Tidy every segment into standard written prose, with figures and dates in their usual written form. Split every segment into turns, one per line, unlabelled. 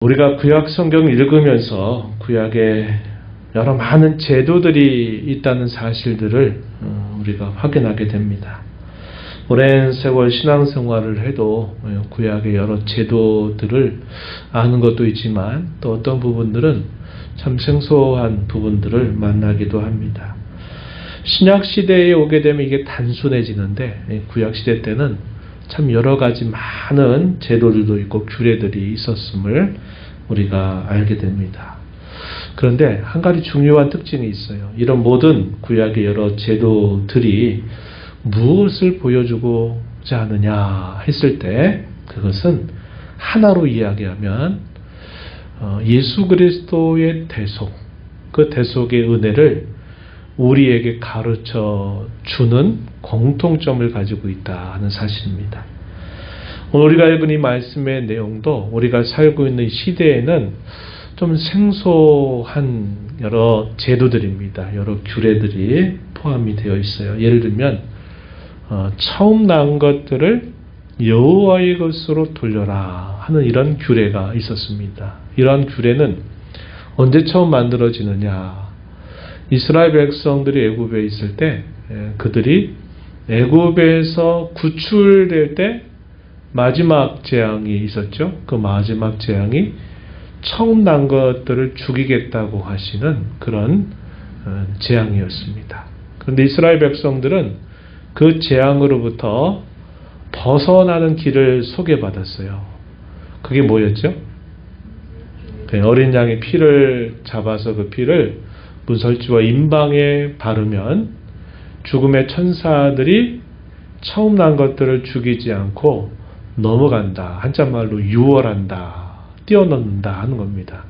우리가 구약 성경을 읽으면서 구약에 여러 많은 제도들이 있다는 사실들을 우리가 확인하게 됩니다. 오랜 세월 신앙생활을 해도 구약의 여러 제도들을 아는 것도 있지만 또 어떤 부분들은 참 생소한 부분들을 만나기도 합니다. 신약 시대에 오게 되면 이게 단순해지는데 구약 시대 때는 참 여러 가지 많은 제도들도 있고 규례들이 있었음을 우리가 알게 됩니다. 그런데 한 가지 중요한 특징이 있어요. 이런 모든 구약의 여러 제도들이 무엇을 보여주고자 하느냐 했을 때 그것은 하나로 이야기하면 예수 그리스도의 대속, 그 대속의 은혜를 우리에게 가르쳐 주는 공통점을 가지고 있다 하는 사실입니다. 오늘 우리가 읽은 이 말씀의 내용도 우리가 살고 있는 시대에는 좀 생소한 여러 제도들입니다. 여러 규례들이 포함이 되어 있어요. 예를 들면 처음 낳은 것들을 여호와의 것으로 돌려라 하는 이런 규례가 있었습니다. 이러한 규례는 언제 처음 만들어지느냐? 이스라엘 백성들이 애굽에 있을 때 그들이 애굽에서 구출될 때 마지막 재앙이 있었죠. 그 마지막 재앙이 처음 난 것들을 죽이겠다고 하시는 그런 재앙이었습니다. 그런데 이스라엘 백성들은 그 재앙으로부터 벗어나는 길을 소개받았어요. 그게 뭐였죠? 어린 양의 피를 잡아서 그 피를 문설주와 임방에 바르면 죽음의 천사들이 처음 난 것들을 죽이지 않고 넘어간다. 한자말로 유월한다. 뛰어넘는다 하는 겁니다.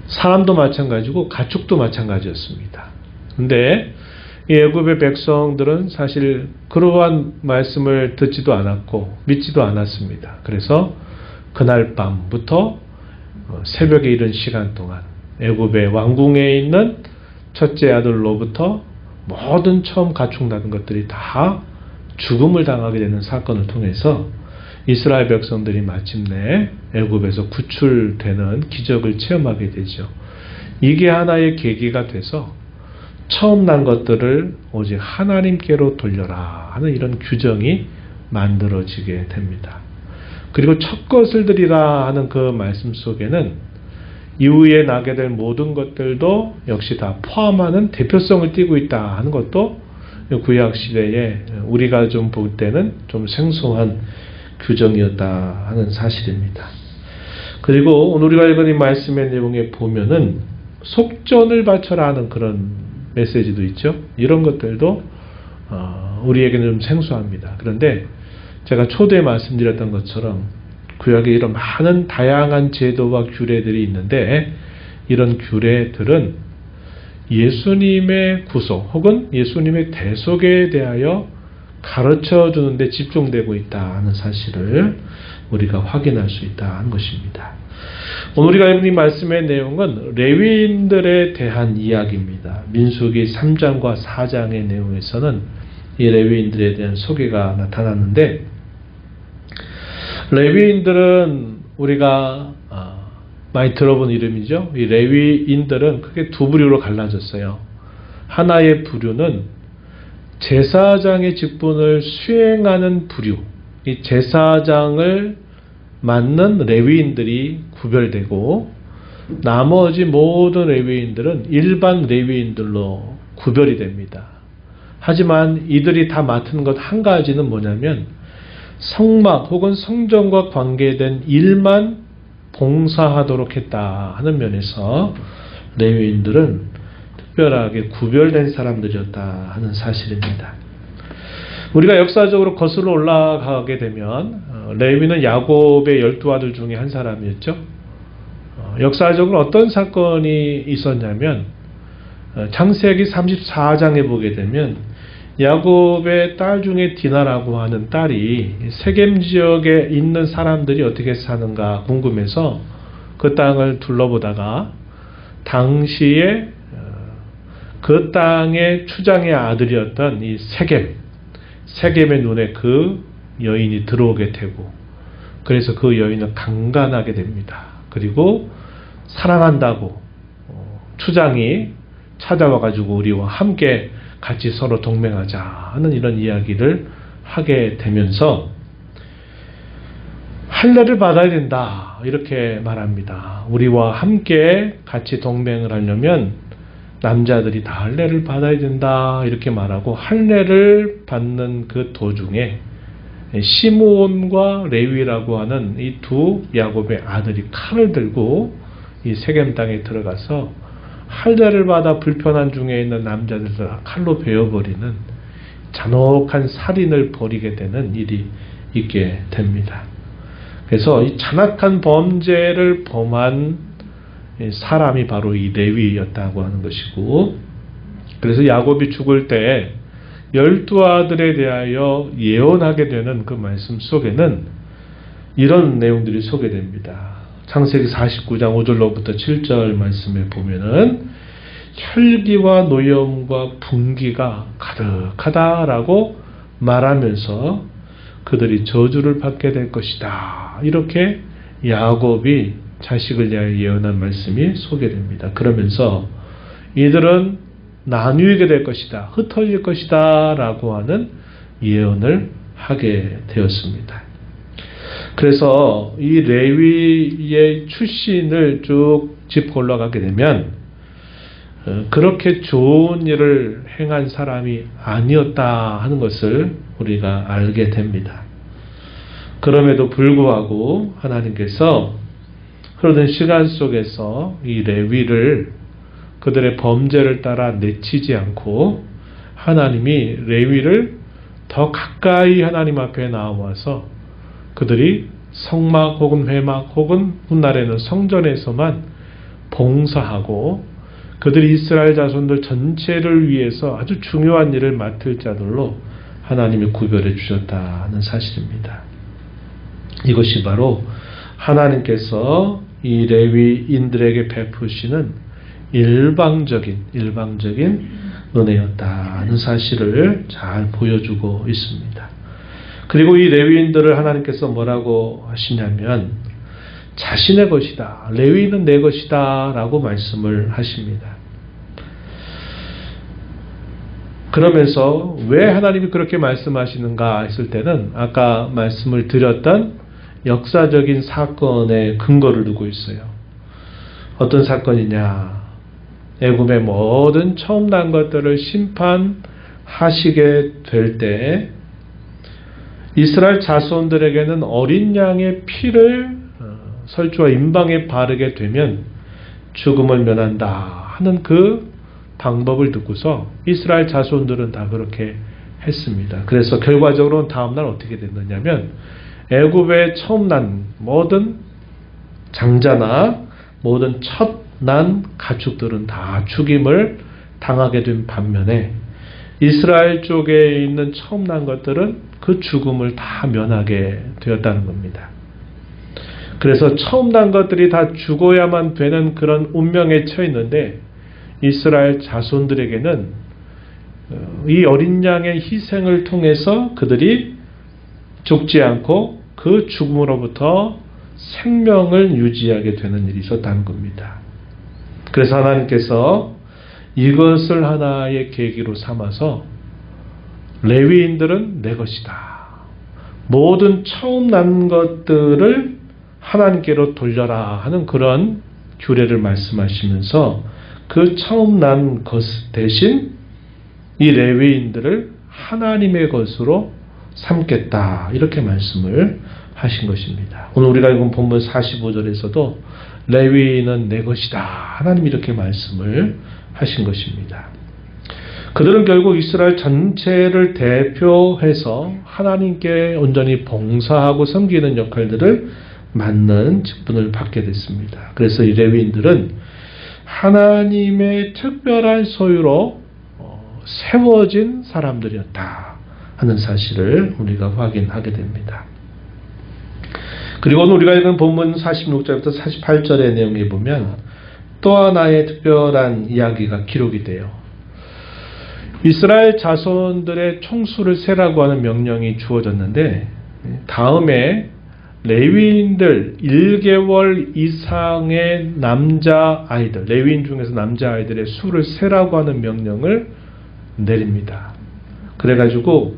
사람도 마찬가지고 가축도 마찬가지였습니다. 그런데 이 애굽의 백성들은 사실 그러한 말씀을 듣지도 않았고 믿지도 않았습니다. 그래서 그날 밤부터 새벽에 이른 시간 동안 애굽의 왕궁에 있는 첫째 아들로부터 모든 처음 가축 낳은 것들이 다 죽음을 당하게 되는 사건을 통해서 이스라엘 백성들이 마침내 애굽에서 구출되는 기적을 체험하게 되죠. 이게 하나의 계기가 돼서 처음 난 것들을 오직 하나님께로 돌려라 하는 이런 규정이 만들어지게 됩니다. 그리고 첫 것을 드리라 하는 그 말씀 속에는 이후에 나게 될 모든 것들도 역시 다 포함하는 대표성을 띠고 있다 하는 것도 구약 시대에 우리가 좀 볼 때는 좀 생소한 규정이었다 하는 사실입니다. 그리고 오늘 우리가 읽은 이 말씀의 내용에 보면은 속전을 바쳐라 하는 그런 메시지도 있죠. 이런 것들도 우리에게는 좀 생소합니다. 그런데 제가 초대에 말씀드렸던 것처럼 구약에 이런 많은 다양한 제도와 규례들이 있는데 이런 규례들은 예수님의 구속 혹은 예수님의 대속에 대하여 가르쳐 주는 데 집중되고 있다 하는 사실을 우리가 확인할 수 있다 하는 것입니다. 오늘 우리가 읽은 이 말씀의 내용은 레위인들에 대한 이야기입니다. 민수기 3장과 4장의 내용에서는 이 레위인들에 대한 소개가 나타났는데 레위인들은 우리가 많이 들어본 이름이죠. 이 레위인들은 크게 두 부류로 갈라졌어요. 하나의 부류는 제사장의 직분을 수행하는 부류, 이 제사장을 맡는 레위인들이 구별되고 나머지 모든 레위인들은 일반 레위인들로 구별이 됩니다. 하지만 이들이 다 맡은 것 한 가지는 뭐냐면 성막 혹은 성전과 관계된 일만 봉사하도록 했다 하는 면에서 레위인들은 특별하게 구별된 사람들이었다 하는 사실입니다. 우리가 역사적으로 거슬러 올라가게 되면 레위는 야곱의 12아들 중에 한 사람이었죠. 역사적으로 어떤 사건이 있었냐면 창세기 34장에 보게 되면 야곱의 딸 중에 디나라고 하는 딸이 세겜 지역에 있는 사람들이 어떻게 사는가 궁금해서 그 땅을 둘러보다가 당시에 그 땅의 추장의 아들이었던 이 세겜의 눈에 그 여인이 들어오게 되고 그래서 그 여인은 강간하게 됩니다. 그리고 사랑한다고 추장이 찾아와가지고 우리와 함께 같이 서로 동맹하자 하는 이런 이야기를 하게 되면서 할례를 받아야 된다 이렇게 말합니다. 우리와 함께 같이 동맹을 하려면 남자들이 다 할례를 받아야 된다 이렇게 말하고, 할례를 받는 그 도중에 시므온과 레위라고 하는 이 두 야곱의 아들이 칼을 들고 이 세겜 땅에 들어가서 할례를 받아 불편한 중에 있는 남자들을 칼로 베어버리는 잔혹한 살인을 벌이게 되는 일이 있게 됩니다. 그래서 이 잔악한 범죄를 범한 사람이 바로 이 레위였다고 하는 것이고, 그래서 야곱이 죽을 때 12아들에 대하여 예언하게 되는 그 말씀 속에는 이런 내용들이 소개됩니다. 창세기 49장 5절로부터 7절 말씀에 보면은 혈기와 노염과 분기가 가득하다라고 말하면서 그들이 저주를 받게 될 것이다, 이렇게 야곱이 자식을 위하여 예언한 말씀이 소개됩니다. 그러면서 이들은 나뉘게 될 것이다, 흩어질 것이다 라고 하는 예언을 하게 되었습니다. 그래서 이 레위의 출신을 쭉 짚고 올라가게 되면 그렇게 좋은 일을 행한 사람이 아니었다 하는 것을 우리가 알게 됩니다. 그럼에도 불구하고 하나님께서 흐르는 시간 속에서 이 레위를 그들의 범죄를 따라 내치지 않고 하나님이 레위를 더 가까이 하나님 앞에 나와서 그들이 성막 혹은 회막 혹은 훗날에는 성전에서만 봉사하고 그들이 이스라엘 자손들 전체를 위해서 아주 중요한 일을 맡을 자들로 하나님이 구별해 주셨다는 사실입니다. 이것이 바로 하나님께서 이 레위인들에게 베푸시는 일방적인 은혜였다는 사실을 잘 보여주고 있습니다. 그리고 이 레위인들을 하나님께서 뭐라고 하시냐면 자신의 것이다, 레위인은 내 것이다 라고 말씀을 하십니다. 그러면서 왜 하나님이 그렇게 말씀하시는가 했을 때는 아까 말씀을 드렸던 역사적인 사건의 근거를 두고 있어요. 어떤 사건이냐, 애굽의 모든 처음 난 것들을 심판하시게 될 때 이스라엘 자손들에게는 어린 양의 피를 설주와 임방에 바르게 되면 죽음을 면한다 하는 그 방법을 듣고서 이스라엘 자손들은 다 그렇게 했습니다. 그래서 결과적으로는 다음날 어떻게 됐느냐면 애굽의 처음 난 모든 장자나 모든 첫 난 가축들은 다 죽임을 당하게 된 반면에 이스라엘 쪽에 있는 처음 난 것들은 그 죽음을 다 면하게 되었다는 겁니다. 그래서 처음 난 것들이 다 죽어야만 되는 그런 운명에 처해 있는데 이스라엘 자손들에게는 이 어린 양의 희생을 통해서 그들이 죽지 않고 그 죽음으로부터 생명을 유지하게 되는 일이 있었다는 겁니다. 그래서 하나님께서 이것을 하나의 계기로 삼아서 레위인들은 내 것이다, 모든 처음 난 것들을 하나님께로 돌려라 하는 그런 규례를 말씀하시면서 그 처음 난 것 대신 이 레위인들을 하나님의 것으로 삼겠다, 이렇게 말씀을 하신 것입니다. 오늘 우리가 읽은 본문 45절에서도 레위인은 내 것이다, 하나님이 이렇게 말씀을 하신 것입니다. 그들은 결국 이스라엘 전체를 대표해서 하나님께 온전히 봉사하고 섬기는 역할들을 맡는 직분을 받게 됐습니다. 그래서 이 레위인들은 하나님의 특별한 소유로 세워진 사람들이었다 하는 사실을 우리가 확인하게 됩니다. 그리고 오늘 우리가 읽은 본문 46절부터 48절의 내용에 보면 또 하나의 특별한 이야기가 기록이 돼요. 이스라엘 자손들의 총수를 세라고 하는 명령이 주어졌는데 다음에 레위인들 1개월 이상의 남자 아이들, 레위인 중에서 남자 아이들의 수를 세라고 하는 명령을 내립니다. 그래가지고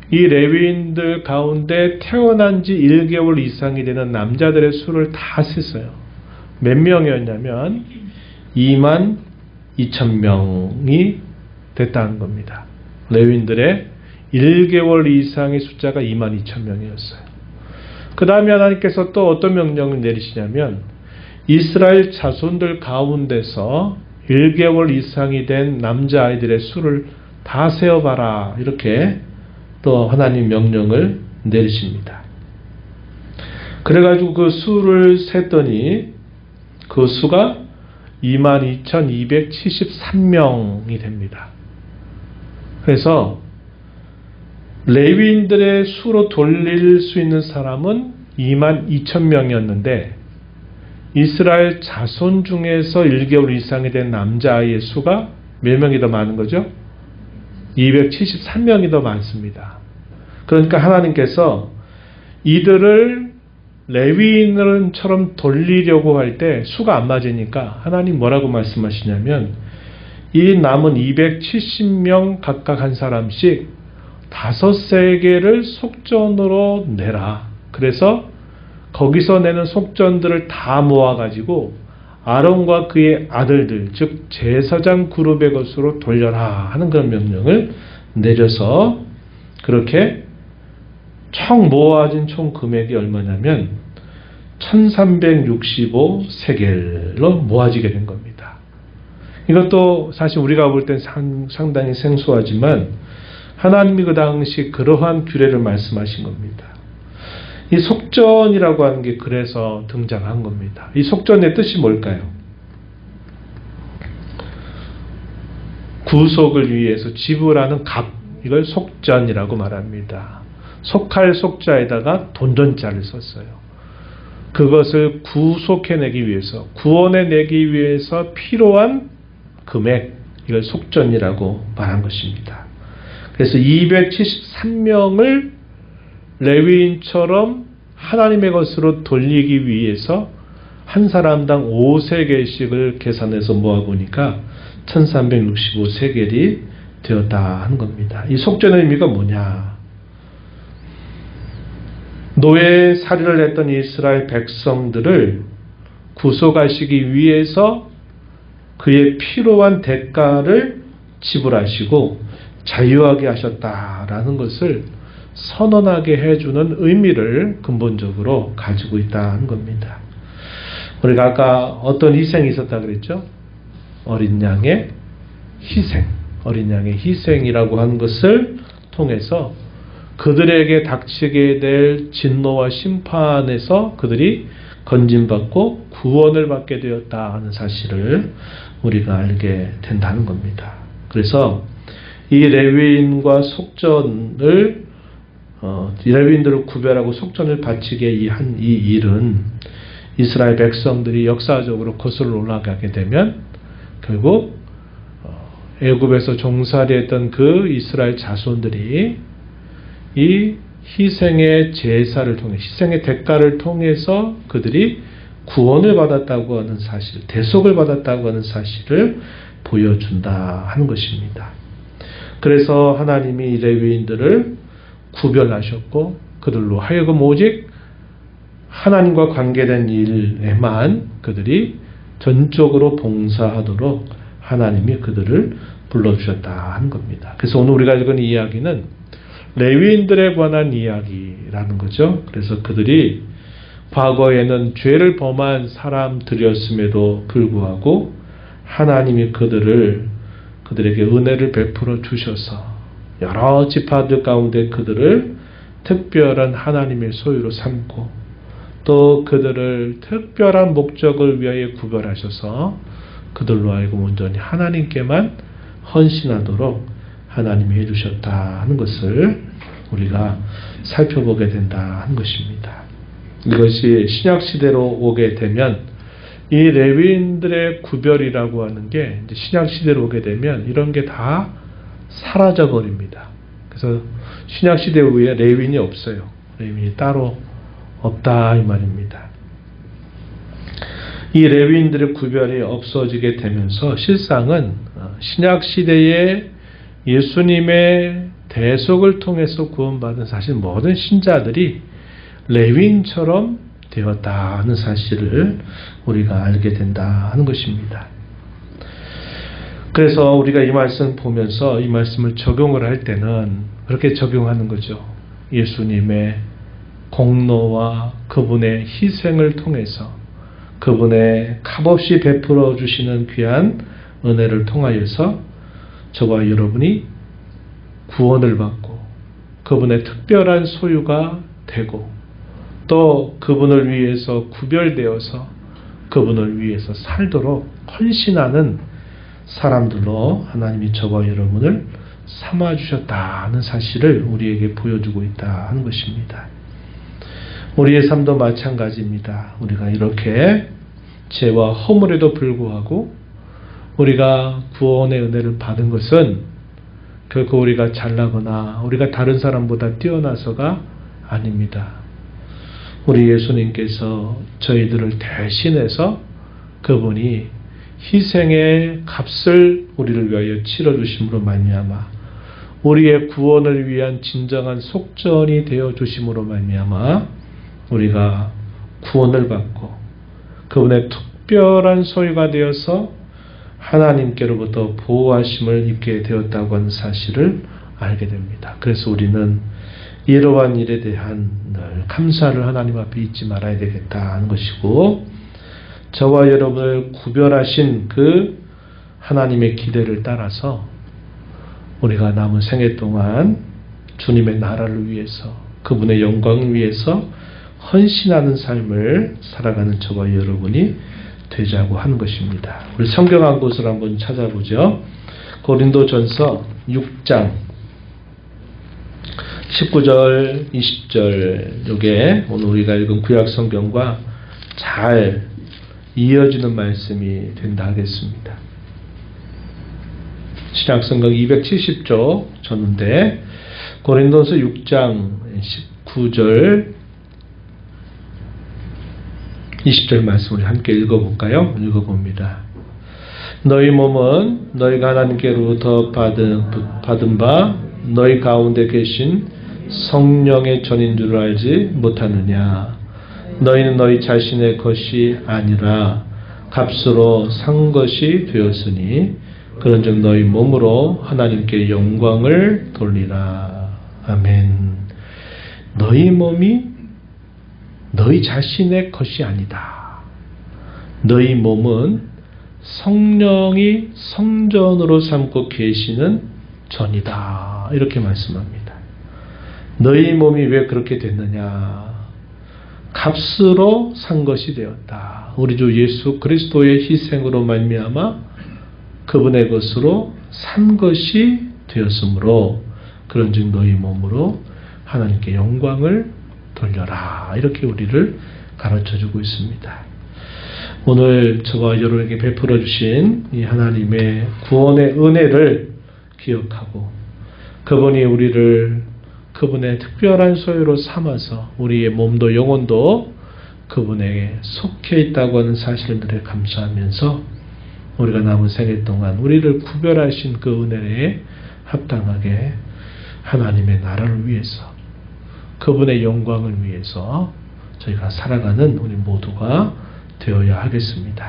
이 레위인들 가운데 태어난 지 1개월 이상이 되는 남자들의 수를 다 셌어요. 몇 명이었냐면 2만 2천 명이 됐다는 겁니다. 레위인들의 1개월 이상의 숫자가 2만 2천 명이었어요. 그 다음에 하나님께서 또 어떤 명령을 내리시냐면 이스라엘 자손들 가운데서 1개월 이상이 된 남자아이들의 수를 다 세어봐라, 이렇게 또 하나님 명령을 내리십니다. 그래가지고 그 수를 셌더니 그 수가 22,273명이 됩니다. 그래서 레위인들의 수로 돌릴 수 있는 사람은 22,000명이었는데 이스라엘 자손 중에서 1개월 이상이 된 남자아이의 수가 몇 명이 더 많은 거죠? 273명이 더 많습니다. 그러니까 하나님께서 이들을 레위인처럼 돌리려고 할 때 수가 안 맞으니까 하나님 뭐라고 말씀하시냐면 이 남은 270명 각각 한 사람씩 5세계를 속전으로 내라. 그래서 거기서 내는 속전들을 다 모아가지고 아론과 그의 아들들, 즉 제사장 그룹의 것으로 돌려라 하는 그런 명령을 내려서 그렇게 총 모아진 총 금액이 얼마냐면 1365세겔로 모아지게 된 겁니다. 이것도 사실 우리가 볼 땐 상당히 생소하지만 하나님이 그 당시 그러한 규례를 말씀하신 겁니다. 이 속전이라고 하는 게 그래서 등장한 겁니다. 이 속전의 뜻이 뭘까요? 구속을 위해서 지불하는 값, 이걸 속전이라고 말합니다. 속할 속자에다가 돈전자를 썼어요. 그것을 구속해내기 위해서, 구원해내기 위해서 필요한 금액, 이걸 속전이라고 말한 것입니다. 그래서 273명을 레위인처럼 하나님의 것으로 돌리기 위해서 한 사람당 5세겔씩을 계산해서 모아보니까 1365세겔이 되었다 하는 겁니다. 이 속전의 의미가 뭐냐? 노예살이를 했던 이스라엘 백성들을 구속하시기 위해서 그의 필요한 대가를 지불하시고 자유하게 하셨다라는 것을 선언하게 해주는 의미를 근본적으로 가지고 있다는 겁니다. 우리가 아까 어떤 희생이 있었다 그랬죠? 어린 양의 희생, 어린 양의 희생이라고 하는 것을 통해서 그들에게 닥치게 될 진노와 심판에서 그들이 건진받고 구원을 받게 되었다 하는 사실을 우리가 알게 된다는 겁니다. 그래서 이 레위인과 속전을 레위인들을 구별하고 속전을 바치게 한 이 일은 이스라엘 백성들이 역사적으로 거슬러 올라가게 되면 결국 애굽에서 종살이했던 그 이스라엘 자손들이 이 희생의 제사를 통해 희생의 대가를 통해서 그들이 구원을 받았다고 하는 사실, 대속을 받았다고 하는 사실을 보여준다 하는 것입니다. 그래서 하나님이 레위인들을 구별하셨고 그들로 하여금 오직 하나님과 관계된 일에만 그들이 전적으로 봉사하도록 하나님이 그들을 불러주셨다 하는 겁니다. 그래서 오늘 우리가 읽은 이야기는 레위인들에 관한 이야기라는 거죠. 그래서 그들이 과거에는 죄를 범한 사람들이었음에도 불구하고 하나님이 그들에게 은혜를 베풀어 주셔서 여러 지파들 가운데 그들을 특별한 하나님의 소유로 삼고 또 그들을 특별한 목적을 위하여 구별하셔서 그들로 하여금 온전히 하나님께만 헌신하도록 하나님이 해주셨다 하는 것을 우리가 살펴보게 된다 하는 것입니다. 이것이 신약시대로 오게 되면 이 레위인들의 구별이라고 하는 게 이제 신약시대로 오게 되면 이런 게 다 사라져 버립니다. 그래서 신약시대 후에 레위인이 없어요. 레위인이 따로 없다 이 말입니다. 이 레위인들의 구별이 없어지게 되면서 실상은 신약 시대에 예수님의 대속을 통해서 구원받은 사실 모든 신자들이 레위인처럼 되었다는 사실을 우리가 알게 된다 하는 것입니다. 그래서 우리가 이 말씀 보면서 이 말씀을 적용을 할 때는 그렇게 적용하는 거죠. 예수님의 공로와 그분의 희생을 통해서 그분의 값없이 베풀어 주시는 귀한 은혜를 통하여서 저와 여러분이 구원을 받고 그분의 특별한 소유가 되고 또 그분을 위해서 구별되어서 그분을 위해서 살도록 헌신하는 사람들로 하나님이 저와 여러분을 삼아주셨다는 사실을 우리에게 보여주고 있다 하는 것입니다. 우리의 삶도 마찬가지입니다. 우리가 이렇게 죄와 허물에도 불구하고 우리가 구원의 은혜를 받은 것은 결코 우리가 잘나거나 우리가 다른 사람보다 뛰어나서가 아닙니다. 우리 예수님께서 저희들을 대신해서 그분이 희생의 값을 우리를 위하여 치러주심으로 말미암아 우리의 구원을 위한 진정한 속전이 되어주심으로 말미암아 우리가 구원을 받고 그분의 특별한 소유가 되어서 하나님께로부터 보호하심을 입게 되었다고 하는 사실을 알게 됩니다. 그래서 우리는 이러한 일에 대한 늘 감사를 하나님 앞에 잊지 말아야 되겠다 하는 것이고 저와 여러분을 구별하신 그 하나님의 기대를 따라서 우리가 남은 생애 동안 주님의 나라를 위해서 그분의 영광을 위해서 헌신하는 삶을 살아가는 저와 여러분이 되자고 하는 것입니다. 우리 성경 한 곳을 한번 찾아보죠. 고린도전서 6장 19절 20절 이게 오늘 우리가 읽은 구약 성경과 잘 이어지는 말씀이 된다 하겠습니다. 신약 성경 270조 줬는데 고린도서 6장 19절 20절 말씀을 함께 읽어볼까요? 읽어봅니다. 너희 몸은 너희가 하나님께로부터 받은 바 너희 가운데 계신 성령의 전인 줄 알지 못하느냐. 너희는 너희 자신의 것이 아니라 값으로 산 것이 되었으니 그런즉 너희 몸으로 하나님께 영광을 돌리라. 아멘. 너희 몸이 너희 자신의 것이 아니다. 너희 몸은 성령이 성전으로 삼고 계시는 전이다. 이렇게 말씀합니다. 너희 몸이 왜 그렇게 됐느냐? 값으로 산 것이 되었다. 우리 주 예수 그리스도의 희생으로 말미암아 그분의 것으로 산 것이 되었으므로 그런즉 너희 몸으로 하나님께 영광을 돌려라. 이렇게 우리를 가르쳐주고 있습니다. 오늘 저와 여러분에게 베풀어 주신 이 하나님의 구원의 은혜를 기억하고 그분이 우리를 그분의 특별한 소유로 삼아서 우리의 몸도 영혼도 그분에게 속해 있다고 하는 사실들에 감사하면서 우리가 남은 생애 동안 우리를 구별하신 그 은혜에 합당하게 하나님의 나라를 위해서 그분의 영광을 위해서 저희가 살아가는 우리 모두가 되어야 하겠습니다.